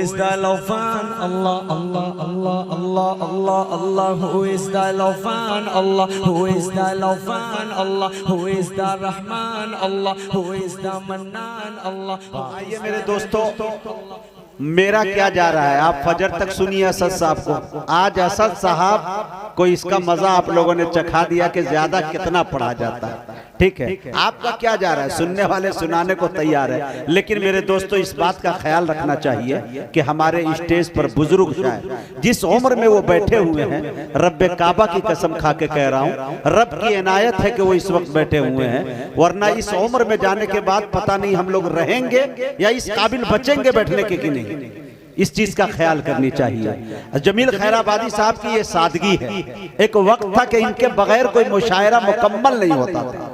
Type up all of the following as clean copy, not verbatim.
is the Lofan? Allah, Allah, Allah, Allah, Allah, Allah. Who is the Lofan? Allah. Who is the Lofan? Allah. Who is the Rahman? Allah. Who is the Mannan? Allah. आइए मेरे दोस्तों, मेरा क्या जा रहा है, आप फजर तक सुनिए असद साहब को। आज असद साहब को इसका मजा आप लोगों ने चखा दिया कि ज्यादा कितना पढ़ा जाता है। ठीक है, आपका क्या जा रहा है, सुनने वाले सुनाने को तैयार है, लेकिन मेरे दोस्तों इस बात का ख्याल रखना चाहिए कि हमारे स्टेज पर बुजुर्ग शायर जिस उम्र में वो बैठे हुए हैं, रब्बे काबा की कसम खा के कह रहा हूँ, रब की इनायत है कि वो इस वक्त बैठे हुए हैं, वरना इस उम्र में जाने के बाद पता नहीं हम लोग रहेंगे या इस काबिल बचेंगे बैठने के कि नहीं। इस चीज का ख्याल करनी चाहिए। जमील खैराबादी साहब की ये सादगी है। एक वक्त था कि इनके बगैर कोई मुशायरा मुकम्मल नहीं होता था।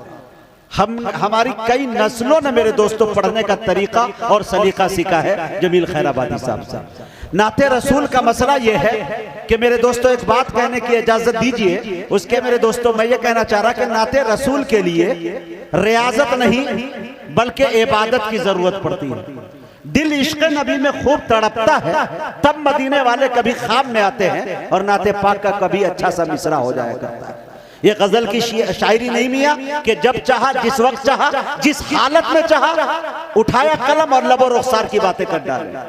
हमारी कई नस्लों ने मेरे दोस्तों पढ़ने का तरीका और सलीका सीखा है जमील खैराबादी साहब से। नाते रसूल का मसला यह है कि मेरे दोस्तों एक बात कहने की इजाजत दीजिए। उसके मेरे दोस्तों मैं ये कहना चाह रहा कि नाते रसूल के लिए रियाजत नहीं बल्कि इबादत की जरूरत पड़ती है। दिल इश्क़ नबी में खूब तड़पता है, तब मदीने वाले कभी ख्वाब में आते हैं और नाते पाक का कभी अच्छा सा मिसरा हो जाया करता है। ये गजल की शायरी नहीं मियाँ कि जब चाहा, जिस वक्त चाहा, जिस हालत में चाहा, उठाया कलम और लबो रुखसार की बातें कर डाले।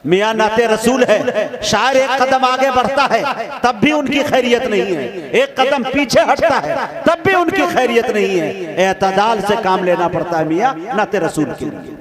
मियाँ नाते रसूल है, शायर एक कदम आगे बढ़ता है तब भी उनकी खैरियत नहीं है, एक कदम पीछे हटता है तब भी उनकी खैरियत नहीं है। एतदाल से काम लेना पड़ता है मियाँ नाते रसूल के लिए।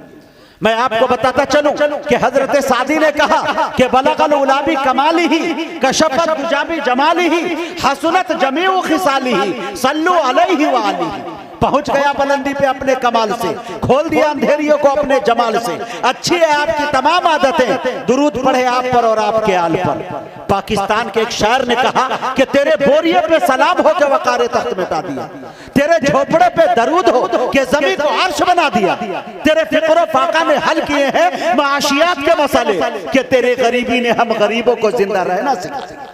मैं आपको बताता चलूं कि हजरत सादी ने कहा कि बलगल उलाबी कमाली ही कशफत गुजाबी जमाली ही हसनत जमीउ खिसाली ही सल्लु अलैहि व आलिही। पहुंच गया बुलंदी पे अपने कमाल से, खोल दिया अंधेरियों को अपने जमाल से। अच्छी है आपकी तमाम आदतें, दुरूद पढ़े आप पर और आपके आल पर। पाकिस्तान के एक शायर ने कहा कि तेरे बोरिये पे सलाम हो के वकारे तख्त मिटा दिया, तेरे झोपड़े पे दरूद हो के जमीन को अर्श बना दिया, तेरे फिक्र फाका ने हल किए हैं माशियात के मसले कि तेरे गरीबी ने हम गरीबों को जिंदा रहना सिखाया।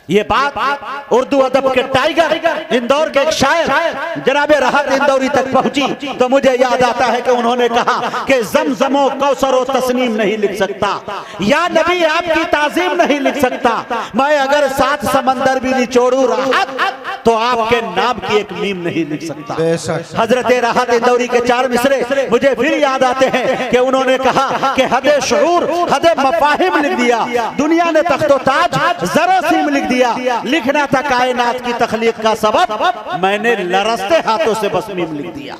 ये बात उर्दू अदब के टाइगर इंदौर के एक शायर जनाबे राहत इंदौरी तक पहुंची तो मुझे याद आता है कि उन्होंने कहा कि जमजमो कौसरो तस्नीम नहीं लिख सकता, या नबी आपकी ताजीम नहीं लिख सकता, मैं अगर 7 समंदर भी निचोड़ू राहत तो आपके नाम की एक मीम नहीं लिख सकता। हजरत राहत इंदौरी के 4 मिसरे मुझे फिर याद आते हैं कि उन्होंने कहा कि हदे शऊर हदे मफाहिम लिख दिया, दुनिया ने तख्तो ताज जरासीम लिख दिया, लिखना था कायनात की तखलीक का सबब, मैंने लरसते हाथों से बस मीम लिख दिया।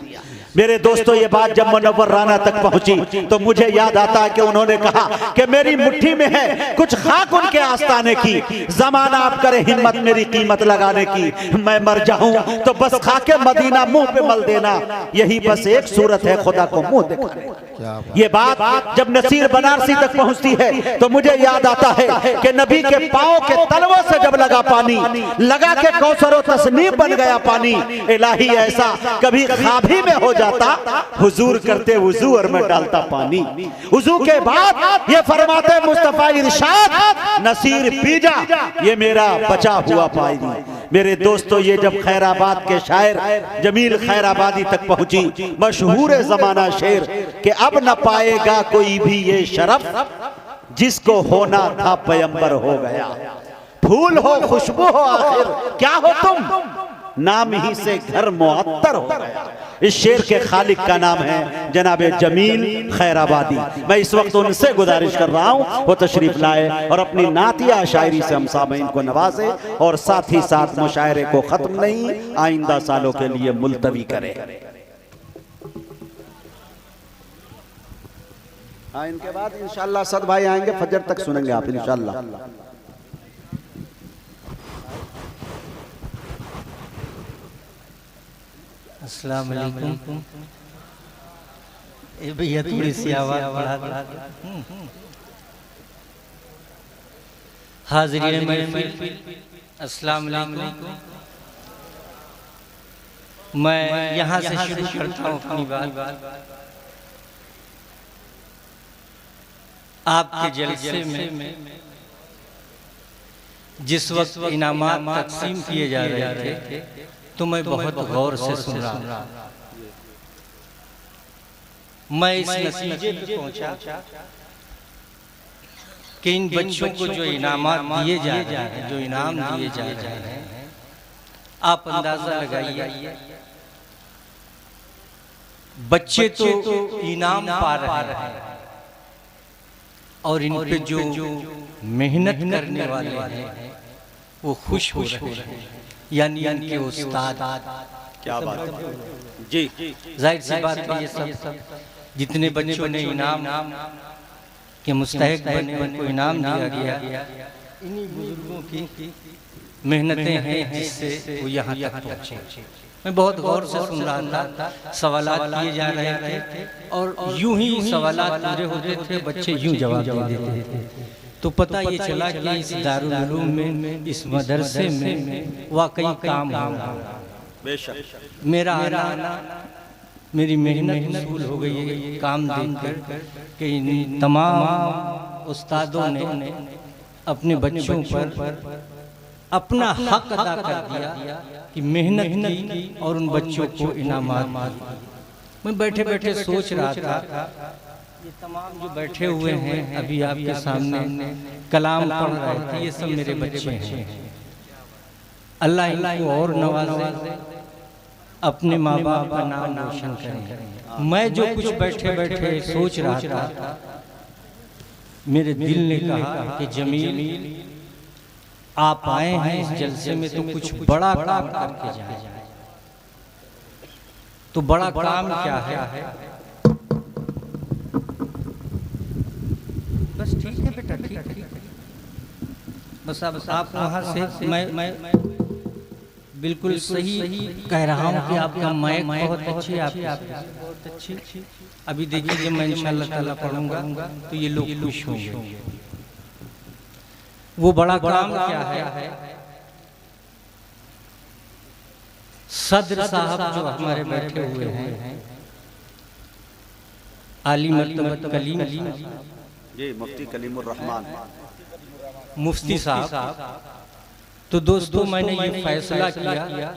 मेरे दोस्तों ये बात जब मुनव्वर राना तक पहुंची तो मुझे याद आता है कि उन्होंने कहा कि मेरी मुट्ठी में है कुछ खाक उनके आस्ताने की, जमाना आप करे हिम्मत मेरी कीमत लगाने की, मैं मर जाऊं तो बस खाके मदीना मुंह पे मल देना, यही बस एक सूरत है खुदा को मुंह दिखाने। ये बात जब नसीर बनारसी तक पहुंचती है तो मुझे याद आता है कि नबी के पांव के तलवों से जब लगा पानी, लगा के कौसरो तस्नीम बन गया पानी, इलाही ऐसा कभी ख्वाबी में हो जाता, हुजूर करते वुजू और मैं डालता पानी। वुजू के बाद ये फरमाते मुस्तफा इरशाद नसीर पी जा, ये मेरा बचा हुआ पानी। मेरे दोस्तों ये जब खैराबाद के शायर जमील खैराबादी तक पहुंची, मशहूर जमाना शेर कि अब न पाएगा कोई भी ये शरफ जिसको होना था पैगंबर हो गया, फूल हो खुशबू हो आखिर क्या हो तुम, नाम ही से घर मुअत्तर हो गया। इस शेर के खालिक का नाम है जनाबे जमील खैराबादी। मैं इस वक्त उनसे गुजारिश कर रहा हूँ वो तशरीफ लाए और अपनी नातिया शायरी से हम सामईन को नवाजे और साथ ही साथ मुशायरे को खत्म नहीं आइंदा सालों के लिए मुलतवी करें। हाँ, इनके बाद इंशाअल्लाह सद भाई आएंगे, फजर तक सुनेंगे आप इंशाअल्लाह। अस्सलाम वालेकुम। ए भैया थोड़ी सी आवाज बढ़ा दो। हाज़रीन महफिल अस्सलाम वालेकुम। मैं यहाँ से शुरू करता हूँ अपनी बात। आपके जलसे में जिस वक्त इनामात तकसीम किए जा रहे थे तो मैं बहुत गौर से सुन रहा। मैं इस नतीजे पे पहुंचा कि इन बच्चों को जो इनामात दिए जा रहे हैं, जो इनाम दिए जा रहे हैं, आप अंदाजा लगाइए, बच्चे तो इनाम पा रहे हैं और इन पे जो मेहनत करने वाले हैं वो खुश हो रहे हैं, यानी इनके उस्ताद। क्या बात है जी। जाहिर सी बात है, ये सब जितने बच्चों ने इनाम के मुस्तहिक बने, उनको इनाम दिया गया, इन्हीं बुजुर्गों की मेहनतें हैं जिससे वो यहाँ तक पहुँचे। मैं बहुत गौर से सुन रहा था, सवालात किए जा रहे थे और यूं ही सवालात पूरे होते थे, बच्चे यूं जवाब दे देते थे। तो पता ये चला कि इस दारुल उलूम में, इस मदरसे में वाकई काम हो रहा है। बेशक मेरा आना, मेरी मेहनत मसूल हो गई है काम देखकर कि इन तमाम उस्तादों ने अपने बच्चों पर अपना हक अदा कर दिया कि मेहनत की और उन बच्चों को इनामात। मैं बैठे बैठे सोच रहा था, ये तमाम जो बैठे हुए हैं अभी आपके सामने कलाम पढ़ रहे थे, ये सब मेरे बच्चे हैं। अल्लाह इनको और नवाजे, अपने माँ बाप का नाम रोशन करें। मैं जो कुछ बैठे बैठे सोच रहा था, मेरे दिल ने कहा कि जमील आप आए हैं इस जलसे में तो कुछ बड़ा काम करके जाए। तो बड़ा काम क्या है? बस ठीक है बेटा, ठीक है। बस अब आप वहाँ से मैं बिल्कुल सही कह रहा हूँ कि आपका माइक बहुत अच्छी है, बहुत अच्छी। अभी देखिए जब मैं इंशाअल्लाह ताला पढ़ूंगा तो ये लोग खुश होंगे। वो बड़ा काम क्या है? सदर साहब जो हमारे बैठे हुए हैं, आली मर्तबत कलीम जी, मुफ्ती कलीमुर रहमान मुफ्ती साहब। तो दोस्तों मैंने ये फैसला किया,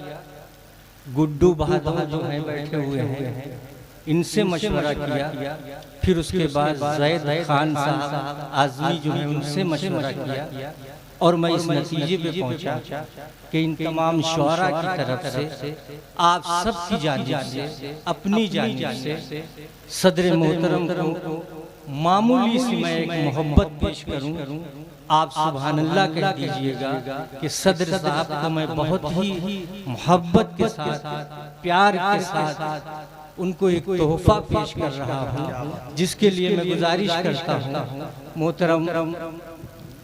गुड्डू बहादुर जो हैं बैठे हुए हैं, इनसे मशवरा किया, फिर उसके बाद ज़ैद खान साहब आज़मी जो है उनसे मशवरा किया और मैं इस नतीजे पे पहुंचा कि इन तमाम शुअरा की तरफ से आप सबकी जानिब से, अपनी जानिब से सदर मोहतरम को मामूली सी मैं एक मोहब्बत पेश करूं। आप सुभान अल्लाह कह दीजिएगा कि सदर साहब को मैं बहुत ही मोहब्बत के साथ, प्यार के साथ उनको एक तोहफा पेश कर रहा हूँ, जिसके लिए मैं गुजारिश करता हूँ मोहतरम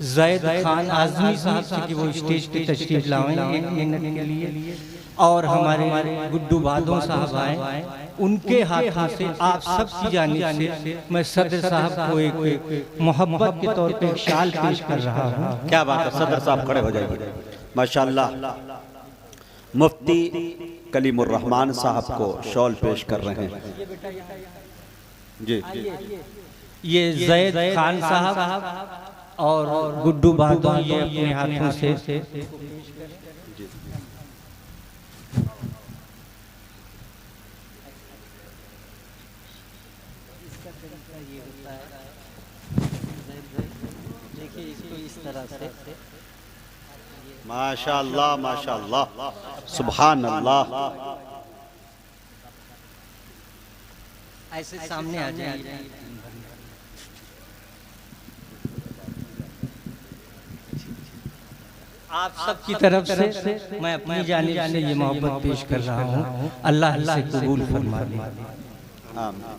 ज़ैद खान आज़मी साहब से कि वो स्टेज पे तशरीफ लाएं एक मिनट के लिए, और हमारे गुड्डू बहादुर साहब आए, उनके हाथों से आप सबकी जानिब से मैं सदर साहब को एक मोहब्बत के तौर पे शाल पेश कर रहा हूँ। क्या बात है, सदर साहब खड़े हो जाइए। माशाअल्लाह, मुफ्ती कलीमुर रहमान साहब को शॉल पेश कर रहे हैं जी। ये ज़ैद खान साहब और गुड्डू बहादुर ये अपने हाथों से देखिए इसको इस तरह से, माशाअल्लाह माशाअल्लाह, सुभान अल्लाह। ऐसे सामने आ जाइए। आप सबकी तरफ से मैं अपनी जानिब से ये मोहब्बत पेश कर रहा हूँ। अल्लाह से कबूल फरमा ले। आमीन।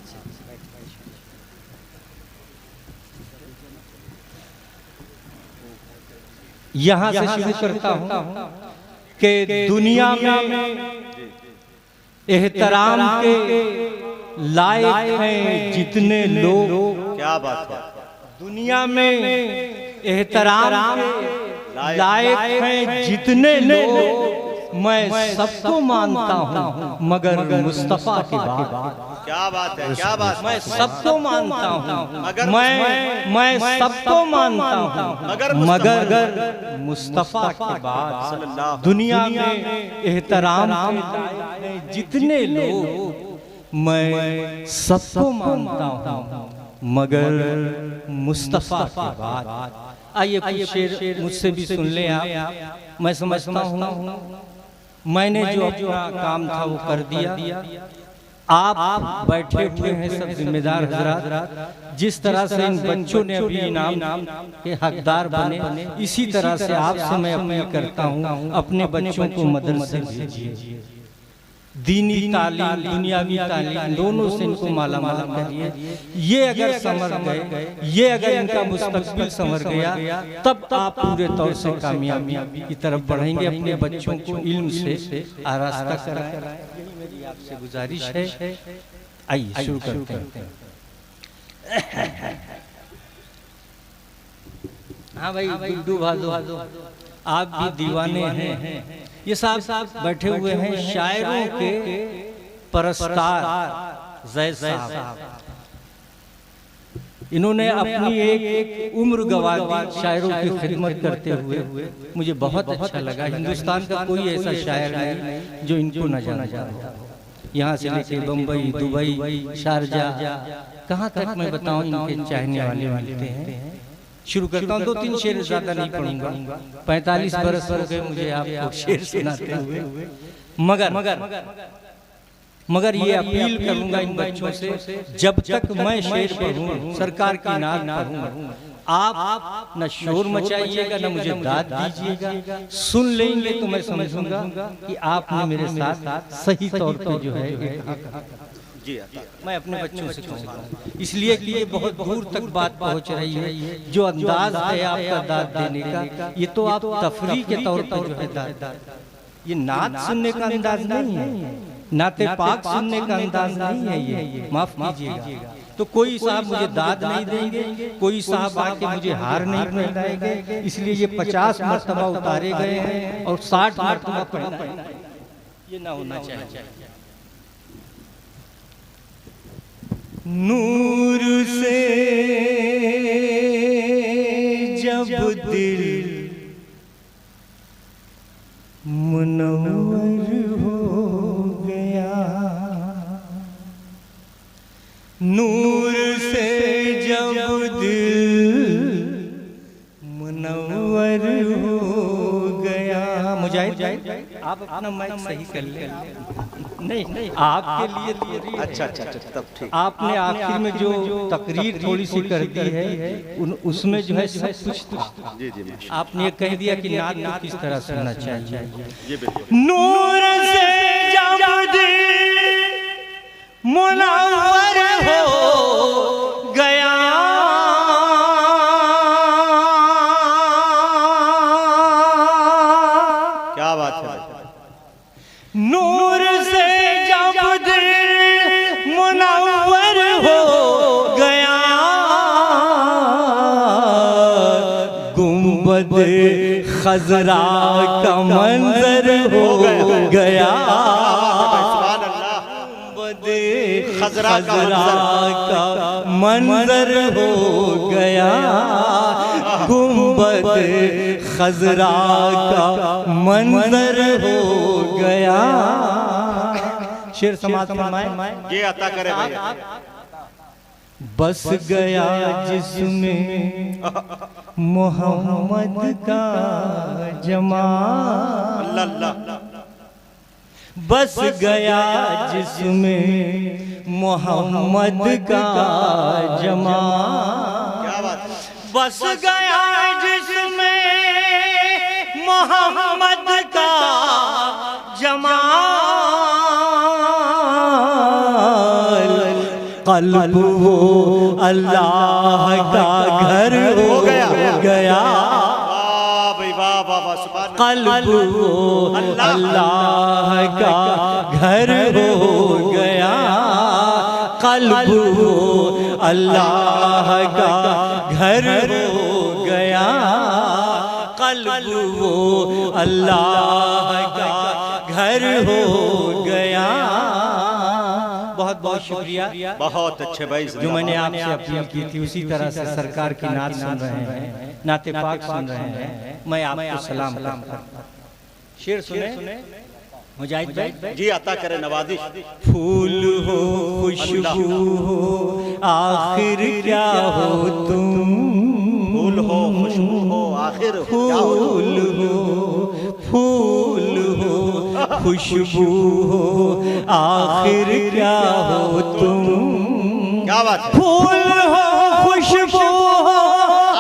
यहाँ से शुरू करता हूँ कि दुनिया में एहतराम के लायक हैं जितने लोग। क्या बात है, दुनिया में एहतराम के लायक हैं जितने लोग, मैं सबको मानता हूँ मगर मुस्तफा के बाद। क्या बात है, क्या बात है। मैं सबको मानता हूँ मगर मैं सबको मानता हूँ मगर मुस्तफा के बाद दुनिया में एहतराम के जितने लोग, मैं सबको मानता हूँ मगर मुस्तफा के बाद। आइए कुछ शेर मुझसे भी सुन लें आप। मैं समझता हूँ मैंने जो अपना काम था वो कर दिया। आप बैठे हुए हैं सब जिम्मेदार हजरात, जिस तरह से इन बच्चों ने अभी इनाम के हकदार बने, इसी तरह से आपसे मैं अपील करता हूँ अपने बच्चों को मदरसे भेजिए। दीनी तालीम, दुनियावी तालीम दोनों से इनको मालामाल करिए। ये अगर संवर गए, ये अगर इनका मुस्तकबिल संवर गया, तब आप पूरे तौर से कामयाबी की तरफ बढ़ेंगे। अपने बच्चों को इल्म से आरास्ता कराएं, मेरी आपसे गुजारिश है। आइए शुरू करते हैं। हाँ भाई गुड्डू भादो, आप भी दीवाने हैं। ये साहब बैठे हुए हैं शायरों के परस्तार जैद साहब। इन्होंने अपनी एक उम्र गंवा दी शायरों की खिदमत करते हुए। मुझे बहुत अच्छा लगा। हिंदुस्तान का कोई ऐसा शायर नहीं जो इनको न जाना जाता। यहाँ से लेके बम्बई, दुबई, शारजाह, कहाँ तक मैं बताऊँ इनके चाहने वाले मिलते हैं। शुरू करता हूँ, 2-3 शेर ज्यादा नहीं पढ़ूंगा। 45 बरस हो गए मुझे आपको शेर सुनाते हुए। मगर ये अपील करूंगा इन बच्चों से, जब तक मैं शेर पढ़ूं, सरकार की नात पढ़ूं, आप न शोर मचाइएगा, न मुझे दाद दीजिएगा। सुन लेंगे तो मैं समझूंगा कि आपने मेरे साथ सही तौर पे जो है मैं अपने बच्चों से कहूँगा। इसलिए कि ये बहुत दूर तक बात पहुँच रही है। जो अंदाज है आपका दाद देने का, ये तो आप तफरीह के तौर पर जो है दाद, ये नात सुनने का अंदाज नहीं है, नाते पाक सुनने का अंदाज नहीं है। ये माफ कीजिएगा। तो कोई साहब मुझे दाद नहीं देंगे, कोई साहब आके मुझे हार नहीं पहनाएंगे। इसलिए ये 50 मरतबा उतारे गए हैं और 60 मरतबा पहनाए, ये ना होना चाहिए। नूर से जब दिल मुनव्वर हो गया, नूर से जब दिल मुनव्वर हो गया। मुजाहिद आप अपना माइक सही कर ले। नहीं आपके लिए अच्छा, तब ठीक। आपने आखिर में जो तकरीर थोड़ी सी कर दी है, उसमें जो है सब कुछ था। जी आपने कह दिया कि नात को किस तरह सुनना चाहिए। नूर से जब दिल मुनव्वर हो गया, क्या बात है। नूर से जब दिल मुनव्वर हो गया, गुंबद खजरा का मंजर हो गया, गुंबद खजरा का मंजर हो गया, गुंबद खजरा का मंजर हो गया। शेर समाज फरमाए, ये अता करे भैया। बस गया जिसमें मोहम्मद का जमाल, बस गया जिसमें मोहम्मद का जमाल, क्या बात है। बस गया जिसमें मोहम्मद का जमाल, कल्ब वो अल्लाह का घर हो गया, कल्ब वो अल्लाह का घर हो गया, कल्ब वो अल्लाह का घर हो गया, कल्ब वो अल्लाह का घर हो गया। बहुत बहुत शुक्रिया। बहुत अच्छे भाई। जो मैंने आपसे अपील की थी उसी तरह से सरकार की नात सुन रहे हैं, नाते पाक सुन रहे हैं। मैं आपको सलाम करता हूं। शेर सुने, मुजाहिद भाई जी अता करे नवाजिश। फूल हो खुशबू हो आखिर क्या हो तुम, फूल हो खुशबू हो आखिर फूल हो फूल हो खुशबू हो आखिर क्या हो तुम, क्या बात है? फूल हो खुशबू हो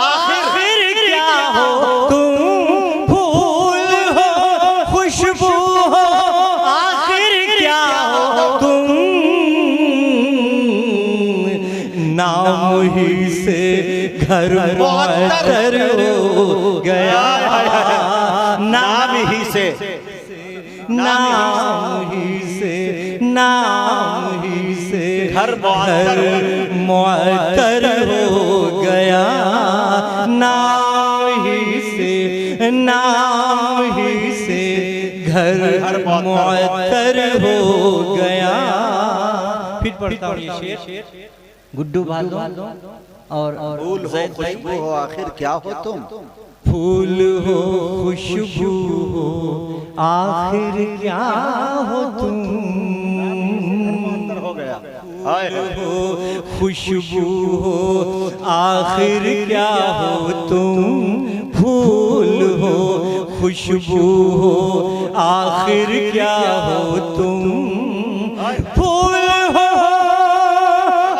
आखिर क्या हो तुम, फूल हो खुशबू हो आखिर क्या हो तुम, नाम ही से घर मुअत्तर हो गया, नाम ही से नाम ही से नाम ही से घर मुअत्तर हो गया, नाम ही से घर मुअत्तर हो गया। फिर पढ़ता हूँ ये शेर, गुड्डू बादो और फूल हो खुशबू हो आखिर क्या हो तुम, फूल हो खुशबू हो आखिर क्या हो तुम, हो गया हो खुशबू हो आखिर क्या हो तुम, फूल हो खुशबू हो आखिर क्या हो तुम, फूल हो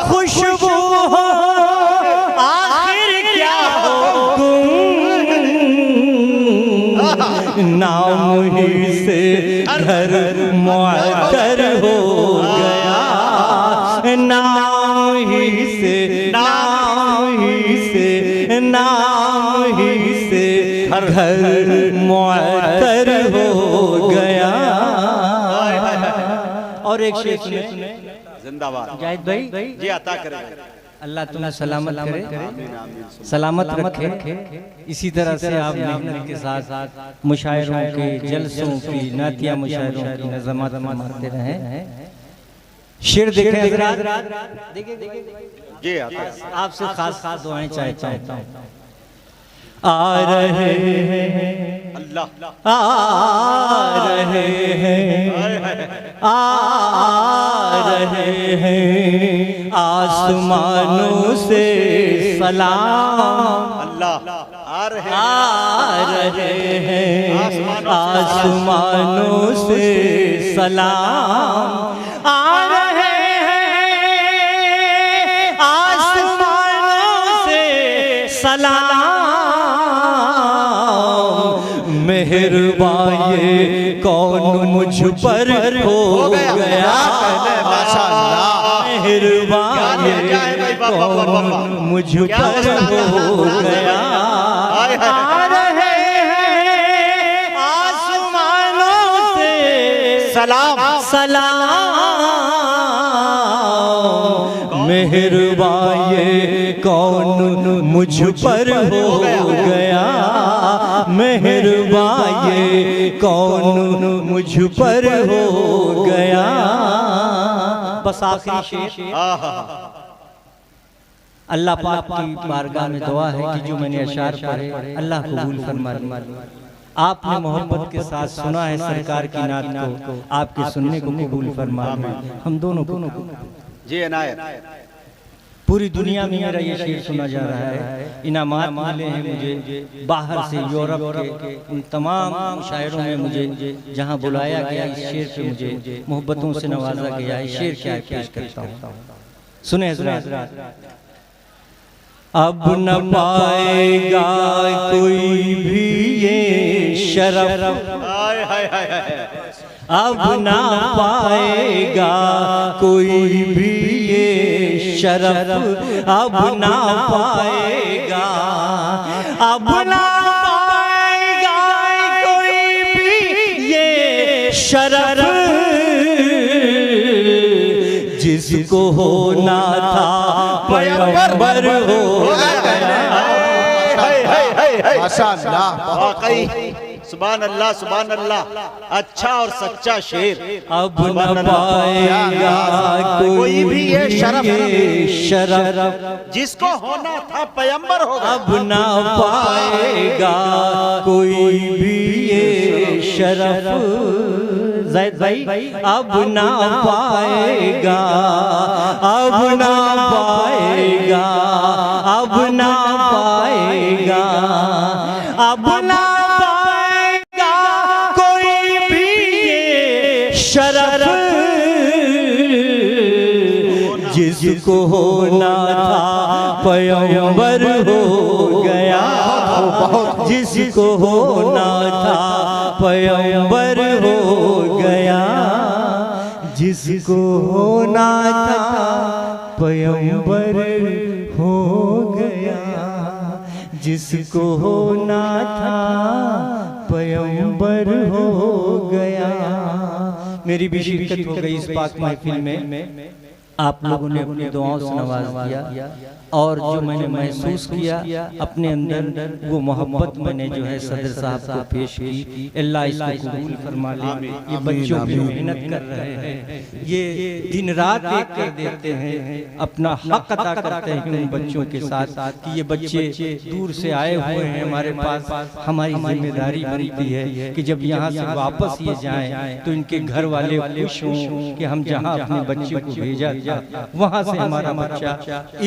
खुशबू हो आखिर क्या हो तुम, नाम ही से घर मुअत्तर हो गया, नाम ही से घर मुअत्तर हो गया। और एक शेर सुने जिंदाबाद जाहिद भाई जी अता करे। अल्लाह तुम्हें सलामत करे, सलामत रखे। इसी तरह से आप मेहनत के साथ मुशायरों के जलसों की नातिया मुशायरों की नज़मात मारते रहे। शेर देखें हज़रात, जी अता आपसे खास दुआएं चाहता हूँ। आ रहे हैं अल्लाह आ रहे हैं आ रहे हैं आसमानों से सलाम, अल्लाह आ रहे हैं आसमानों से सलाम, आ रहे हैं आसमानों से सलाम, मेहरबान ये कौन मुझ पर हो गया, मेहरबान ये कौन मुझ पर हो गया, आ रहे हैं आसमानों से सलाम सलाम, मेहरबान ये कौन मुझ पर हो गया, मेहरबान ये कौन मुझ पर हो गया। बस आखिरी शेर, अल्लाह पाक की बारगाह में दुआ है कि जो मैंने अशार पढ़े अल्लाह कबूल फरमाए। आपने मोहब्बत के साथ सुना है सरकार की नात को, आपके सुनने को कबूल फरमाए। हम दोनों को जी इनायत। पूरी दुनिया में मेरा ये शेर सुना जा रहा है, इनामात मिले हैं मुझे बाहर से, यूरोप के उन तमाम शायरों में मुझे जहाँ बुलाया गया इस शेर पे मुझे मोहब्बतों से नवाजा गया। इस शेर क्या पेश करता हूँ, सुने हज़रात। अब न पाएगा कोई भी ये शरफ, अब न पाएगा कोई भी ये शरफ, अब ना पाएगा, अब ना पाएगा कोई भी ये शरफ, जिसको होना था पैगंबर हो गया। माशाअल्लाह, वाकई सुभान अल्लाह सुभान अल्लाह, अच्छा और सच्चा शेर। अब न पाएगा कोई भी ये शरफ, जिसको होना था पैगंबर होगा, अब ना पाएगा कोई भी ये शरफ, ज़ैद भाई अब ना पाएगा, अब ना पाएगा, अब ना पाएगा, अब ना पाएगा कोई भी ये शरफ जिसको होना था पैगंबर हो गया, जिसको होना था पैगंबर हो गया, जिसको होना था पैगंबर हो गया, जिसको होना था पैगंबर हो गया। मेरी भी शिरकत हो गई इस पाक महफिल में। आप लोगों ने अपनी दुआओं से नवाज दिया और जो मैंने महसूस किया अपने अंदर वो मोहब्बत मैंने जो है सदर साहब को पेश की। अल्लाह इसको कबूल फरमा ले। ये बच्चों की मेहनत कर रहे हैं, ये दिन रात एक कर देते हैं, अपना हक अदा करते हैं उन बच्चों के साथ कि ये बच्चे दूर से आए हुए हैं हमारे पास। हमारी जिम्मेदारी बनती है कि जब यहाँ से वापस ये जाएं तो इनके घर वाले खुश हों कि हम जहाँ अपने बच्चे को भेजा वहाँ से हमारा बच्चा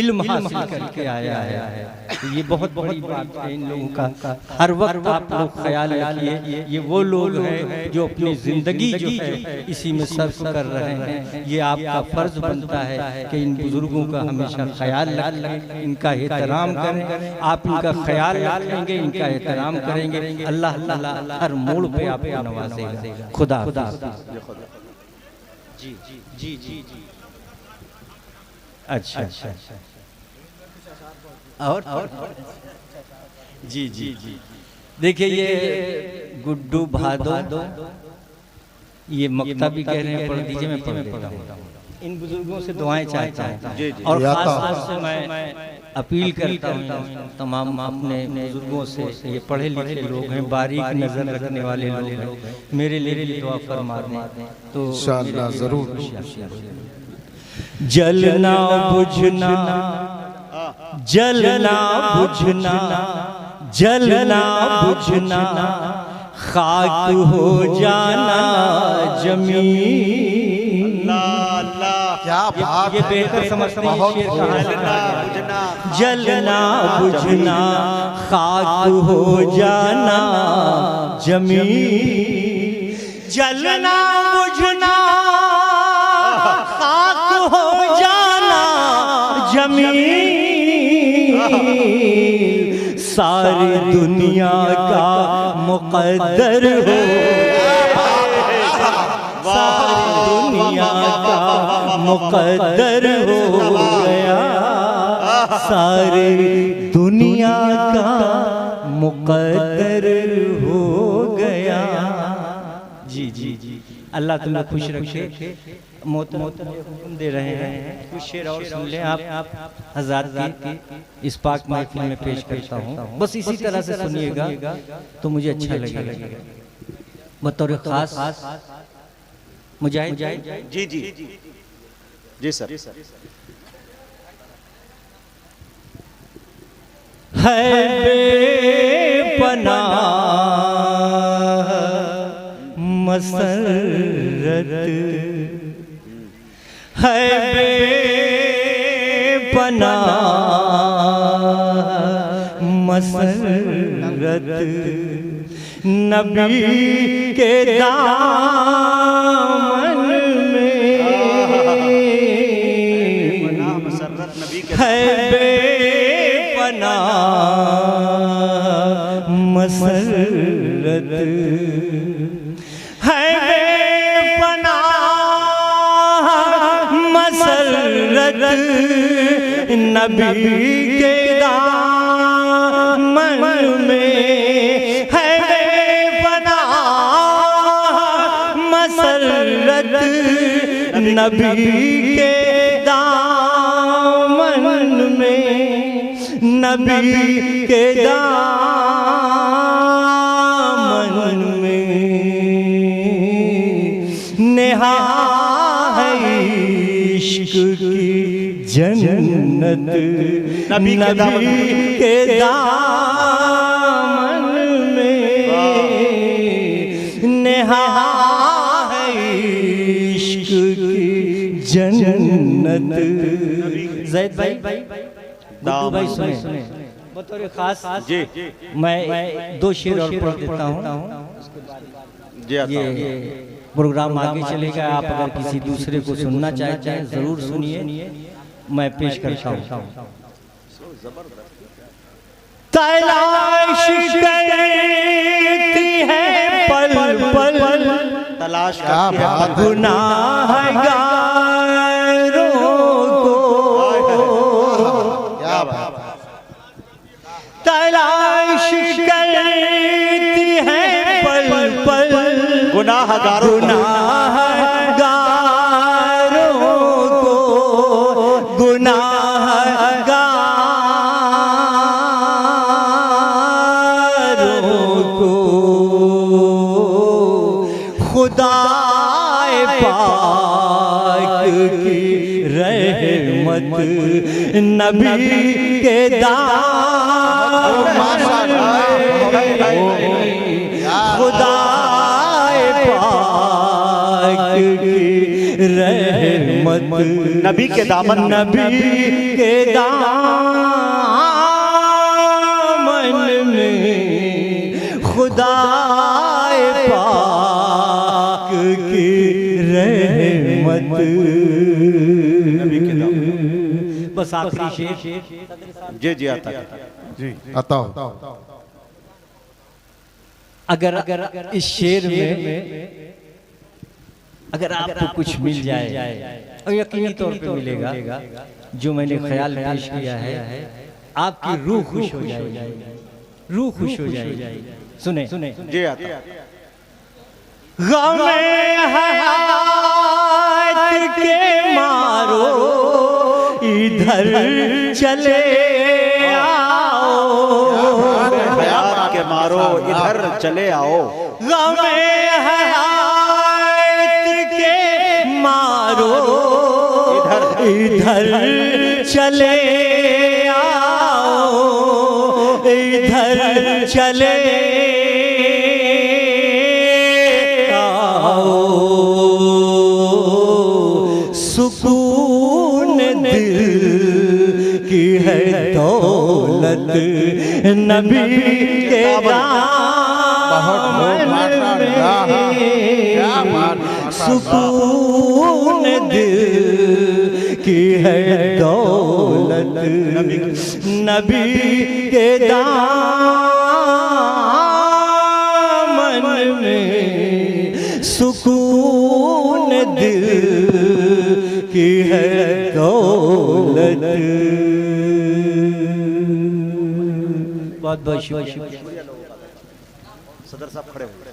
इल्म हासिल करके आया है। तो ये बहुत बड़ी बात है इन लोगों का। हर वक्त आप लोग ख्याल रखिए, ये वो लोग हैं जो अपनी जिंदगी जो है इसी में सर्फ कर रहे हैं। ये आपका फर्ज बनता है कि इन बुजुर्गों का हमेशा ख्याल रखें, इनका एहतराम करें। आप इनका ख्याल रखेंगे, इनका एहतराम करेंगे, अल्लाह ताला हर मोड़ पे आपको नवाजेगा। खुदा जी जी जी जी जी। अच्छा और जी जी जी। देखिए ये गुड्डू भादो, ये मक्ता भी कह रहे हैं, पढ़ दीजिए, मैं पढ़ देता हूँ। इन बुजुर्गों से दुआएं चाहता हूँ और खास तौर से मैं अपील करता हूँ तमाम अपने बुजुर्गों से। ये पढ़े लिखे लोग हैं, बारीक नजर रखने वाले लोग हैं, मेरे लिए भी दुआ फरमा दें तो इंशाअल्लाह जरूर। जलना बुझना, जलना बुझना, जलना बुझना, खाक हो जाना जमीन। क्या बात, ये बेहतर समझते हैं शेर कहाँ। जलना बुझना, खाक हो जाना जमीन। जलना बुझना, खाक हो जाना जमीन। सारी दुनिया का मुकद्दर हो, सारी दुनिया का मुकद्दर हो गया, सारी दुनिया का मुकद्दर हो गया। जी जी जी। अल्लाह तुम्हें खुश रखे। मौत दे रहे हैं कुछ शेर और सुन लें आप हज़रात की इस पाक महफिल में पेश करता हूँ। बस इसी तरह से सुनिएगा तो मुझे अच्छा लगेगा। बतौर खास मुजाहिद जी जी जी सर। है बेपनाह मसरत, है बेपनाह मसरत, नबी के दामन में है बेपनाह मसरत, है बेपनाह मसरत, नबी के दामन में है बेपनाह मसरत, नबी के दामन में, नबी के दामन में नेहा है इश्क की जन्नत, नबी के दामन में नेहा है जैद भाई गुड्डू भाई सुने बतौर खास जी मैं 2 शेर और पढ़ देता हूँ। जी ये प्रोग्राम आगे चलेगा। आप अगर किसी दूसरे को सुनना चाहते हैं जरूर सुनिए। मैं पेश करता हूँ। तलाश करती है पल पल तलाश गुनाहगारों को, क्या बात, तलाश करती है पल पल गुनाहगारों को, गुनाहगारों को खुदाए पाक की रहमत नबी के दामन खुदाए पाक की रहमत नबी के दामन के दामन में खुदाए पाक की रहमत। बस आखिरी शेर जी आता है। आता अगर इस शेर में अगर आपको कुछ मिल जाए और यकीनी तौर पे मिलेगा, जो मैंने ख्याल पेश किया है, आपकी रूह खुश हो जाएगी, रूह खुश हो जाएगी। सुने जी आता है। गमे हयात के मारो इधर चले आओ, हयात के मारो इधर चले आओ, गमे हयात के मारो इधर चले आओ, इधर चले आओ। सुकून दिल की है दौलत नबी के दामन में, सुकून दिल की है दौलत नबी के दामन में, सुकून दिल की है दौलत। बहुत बहुत शुक्रिया। सदर साहब खड़े हुए।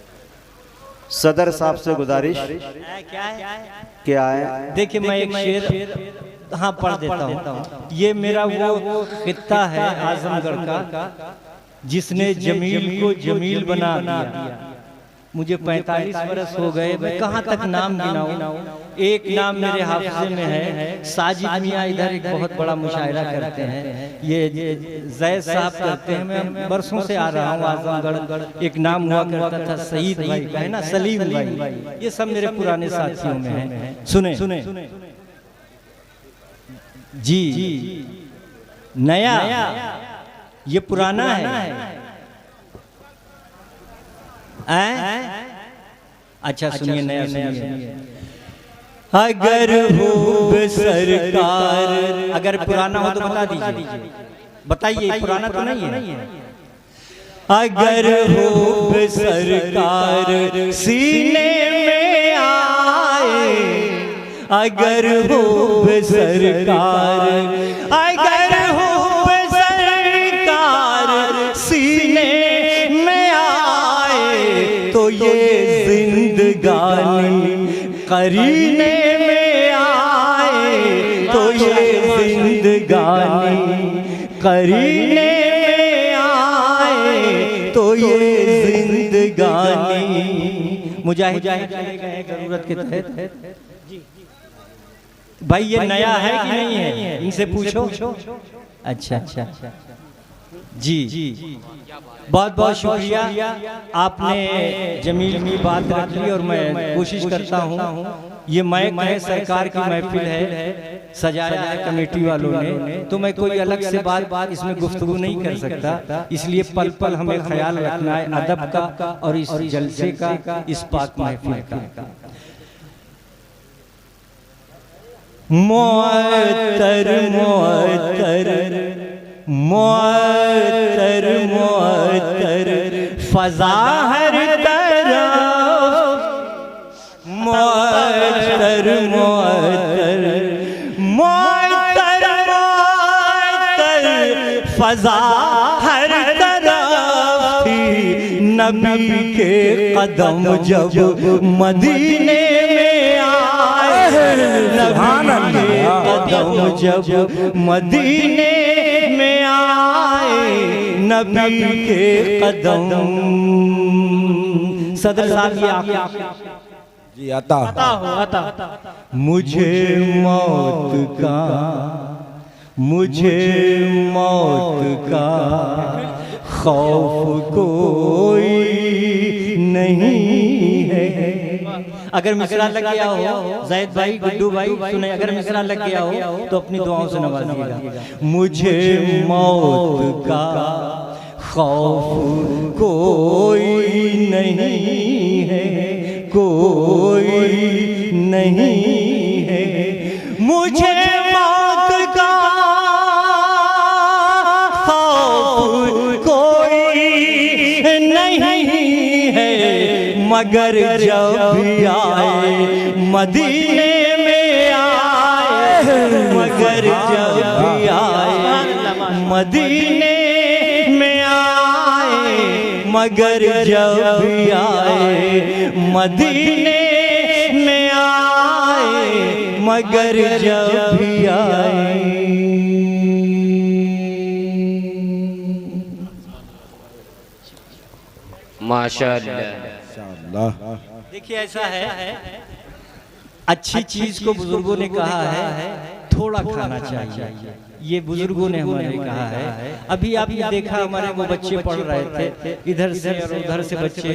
सदर साहब से गुजारिश क्या है? देखिए मैं एक शेर हाँ पढ़ देता हूँ। ये मेरा वो खित्ता है आजमगढ़ का जिसने जमील को जमील बना दिया। मुझे 45 बरस हो गए, मैं कहाँ तक नाम गिनाऊं। एक नाम मेरे हाफिजे में है, साजिद मियाँ इधर एक बहुत बड़ा मुशायरा करते हैं, ये जैद साहब करते हैं। मैं बरसों से आ रहा हूँ आजमगढ़। एक नाम हुआ करता था सईद भाई का, है ना, सलीम भाई, ये सब मेरे पुराने साथियों में है। सुने जी, नया ये पुराना है। अच्छा सुनिए, नया सुनिए। अगर हो सरकार, अगर पुराना हो तो बता दीजिए, बताइए पुराना तो नहीं है। अगर हो सरकार सीने में आए, अगर हो सरकार, अगर हो सरकार सीने में आए, तो ये जिंदगानी करीने में आए, तो ये जिंदगानी करीने में आए, तो ये जिंदगानी। मुजाहिद चले गए जरूरत के तहत। भाई ये नया है कि नहीं है, इनसे पूछो। अच्छा जी, बहुत बहुत शुक्रिया, आपने जमील की बात रख ली। और मैं कोशिश करता हूँ, ये माइक है, सरकार की महफिल है, सजाया है कमेटी वालों ने, तो मैं कोई अलग से बात इसमें गुफ्तगू नहीं कर सकता। इसलिए पल पल हमें ख्याल रखना है अदब का और इस जलसे का, इस पाक महफिल का। मुअत्तर मुअत्तर मुअत्तर मुअत्तर फज़ा हर तरफ, मुअत्तर मुअत्तर मुअत्तर मुअत्तर फज़ा हर तरफ थी। नबी के कदम जब मदीने में आए, नबी के कदम जब मदीने में आए, नबी के कदम। सदर साहब जी आता मुझे मौत का खौफ कोई नहीं है। अगर मिसरा लग गया हो ज़ैद भाई, गुड्डू भाई सुने, अगर मिसरा लग गया हो तो अपनी दुआओं से नवाजिएगा। मुझे मौत का खौफ कोई नहीं है, कोई नहीं है। मुझे मौत का खौफ कोई नहीं है, मगर जब भी आए मदीने में आए, मगर जब भी आए मदीने में आए, मगर जब भी आए मदीने में आए, मगर जब भी आए। माशाअल्लाह। देखिए ऐसा है, अच्छी चीज को बुजुर्गों ने कहा है थोड़ा खाना चाहिए, ये बुजुर्गों ने हमारे कहा है। अभी आपने देखा हमारे वो बच्चे पढ़ रहे थे, इधर से और उधर से बच्चे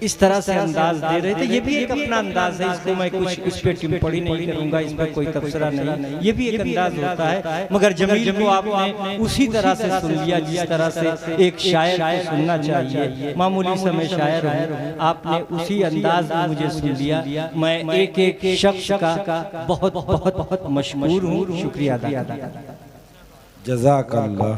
इस तरह से अंदाज दे रहे थे। ये भी एक अपना अंदाज है, इसको मैं कुछ इस पे टिप्पणी नहीं करूंगा, इस पर कोई तबसरा नहीं, ये भी एक अंदाज होता है। मगर जमील को आपने उसी तरह से सुन लिया जिस तरह से एक शायर को सुनना चाहिए। मामूली समय शायर हूँ, आपने उसी अंदाज में मुझे सुन लिया। मैं एक एक शख्स का बहुत बहुत बहुत मशहूर हूँ, शुक्रिया अदा। जज़ाकल्लाह।